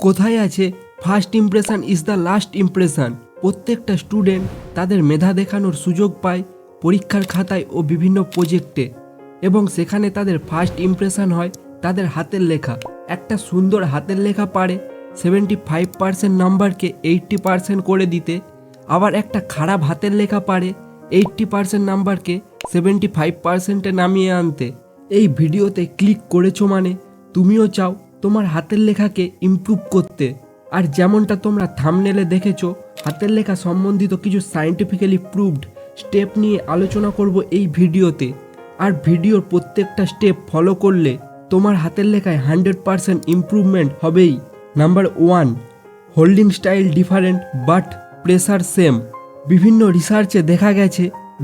কোথায় আছে first impression is the last impression. প্রত্যেকটা স্টুডেন্ট তাদের মেধা দেখানোর সুযোগ পায় পরীক্ষার খাতায় ও বিভিন্ন প্রজেক্টে, এবং সেখানে তাদের ফার্স্ট ইমপ্রেশন হয় তাদের হাতের লেখা। একটা সুন্দর হাতের লেখা পারে 75% নাম্বারকে 80% করে দিতে, আবার একটা খারাপ হাতের লেখা পারে 80% নাম্বারকে 75%-এ নামিয়ে আনতে। এই ভিডিওতে ক্লিক করেছো মানে তুমিও চাও তোমার হাতের লেখাকে ইমপ্রুভ করতে। আর যেমনটা তোমরা থাম্বনেলে দেখেছো, হাতের লেখা সম্বন্ধিত কিছু সায়েন্টিফিক্যালি প্রুভড স্টেপ নিয়ে আলোচনা করব এই ভিডিওতে। আর ভিডিওর প্রত্যেকটা স্টেপ ফলো করলে তোমার হাতের লেখায় 100% ইমপ্রুভমেন্ট হবেই। Number 1, holding style different but pressure same. বিভিন্ন রিসার্চে দেখা গেছে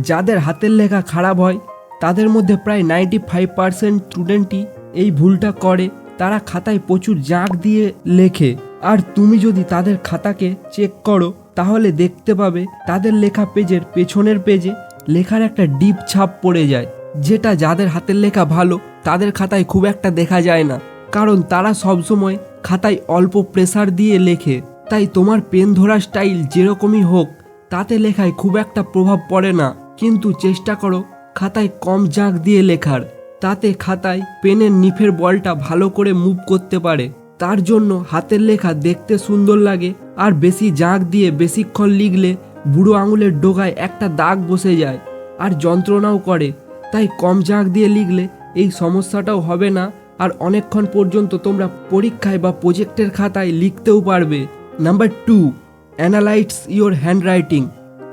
যাদের হাতের লেখা খারাপ হয় তাদের মধ্যে প্রায় 95% স্টুডেন্টই এই ভুলটা করে। তারা খাতায় প্রচুর জাঁক দিয়ে লেখে, আর তুমি যদি তাদের খাতাকে চেক করো তাহলে দেখতে পাবে তাদের লেখা পেজের পেছনের পেজে লেখার একটা ডিপ ছাপ পড়ে যায়, যেটা যাদের হাতের লেখা ভালো তাদের খাতায় খুব একটা দেখা যায় না, কারণ তারা সবসময় খাতায় অল্প প্রেসার দিয়ে লেখে। তাই তোমার পেন ধরার স্টাইল যেরকমই হোক তাতে লেখায় খুব একটা প্রভাব পড়ে না, কিন্তু চেষ্টা করো খাতায় কম জাঁক দিয়ে লেখার, তাতে খাতায় পেনের নিফের বলটা ভালো করে মুভ করতে পারে। তার জন্য হাতের লেখা দেখতে সুন্দর লাগে, আর বেশি জাঁক দিয়ে বেশিক্ষণ লিখলে বুড়ো আঙুলের ডোগায় একটা দাগ বসে যায় আর যন্ত্রণাও করে। তাই কম জাঁক দিয়ে লিখলে এই সমস্যাটাও হবে না, আর অনেকক্ষণ পর্যন্ত তোমরা পরীক্ষায় বা প্রজেক্টের খাতায় লিখতেও পারবে। Number 2, analyse your handwriting.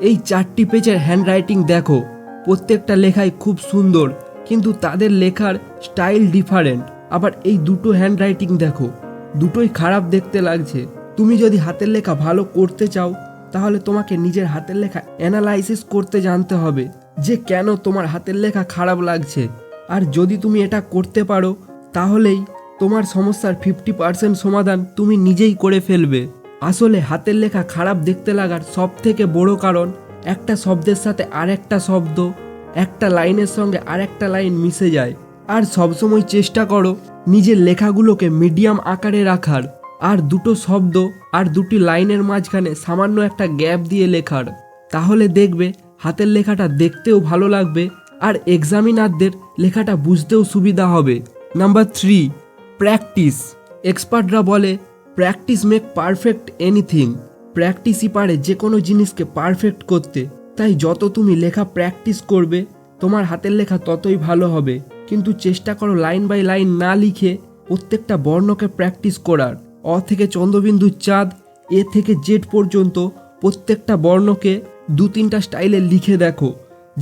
এই 4টি পেজের হ্যান্ডরাইটিং দেখো, প্রত্যেকটা লেখাই খুব সুন্দর, কিন্তু তাদের লেখার স্টাইল ডিফারেন্ট। আবার এই দুটো হ্যান্ডরাইটিং দেখো, দুটোই খারাপ দেখতে লাগছে। তুমি যদি হাতের লেখা ভালো করতে চাও তাহলে তোমাকে নিজের হাতের লেখা অ্যানালাইসিস করতে জানতে হবে যে কেন তোমার হাতের লেখা খারাপ লাগছে। আর যদি তুমি এটা করতে পারো তাহলেই তোমার সমস্যার 50% সমাধান তুমি নিজেই করে ফেলবে। আসলে হাতের লেখা খারাপ দেখতে লাগার সব থেকে বড় কারণ একটা শব্দের সাথে আরেকটা শব্দ, একটা লাইনের সঙ্গে আরেকটা লাইন মিশে যায়। আর সবসময় চেষ্টা করো নিজের লেখাগুলোকে মিডিয়াম আকারে রাখার, আর দুটো শব্দ আর দুটি লাইনের মাঝখানে সামান্য একটা গ্যাপ দিয়ে লেখার। তাহলে দেখবে হাতের লেখাটা দেখতেও ভালো লাগবে, আর এক্সামিনারদের লেখাটা বুঝতেও সুবিধা হবে। Number 3, practice. এক্সপার্টরা বলে প্র্যাকটিস মেক পারফেক্ট এনিথিং। প্র্যাকটিসই পারে যে কোনো জিনিসকে পারফেক্ট করতে। তাই যত তুমি লেখা প্র্যাকটিস করবে তোমার হাতের লেখা ততই ভালো হবে। কিন্তু চেষ্টা করো লাইন বাই লাইন না লিখে প্রত্যেকটা বর্ণকে প্র্যাকটিস করার। অ থেকে চন্দ্রবিন্দু চাঁদ, এ থেকে জেড পর্যন্ত প্রত্যেকটা বর্ণকে 2-3টা স্টাইলে লিখে দেখো।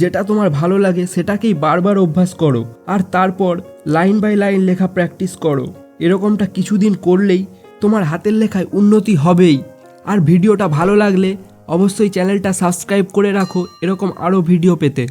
যেটা তোমার ভালো লাগে সেটাকেই বারবার অভ্যাস করো, আর তারপর লাইন বাই লাইন লেখা প্র্যাকটিস করো। এরকমটা কিছুদিন করলেই তোমার হাতের লেখায় উন্নতি হবেই। আর ভিডিওটা ভালো লাগলে অবশ্যই চ্যানেলটা সাবস্ক্রাইব করে রাখো এরকম আরও ভিডিও পেতে।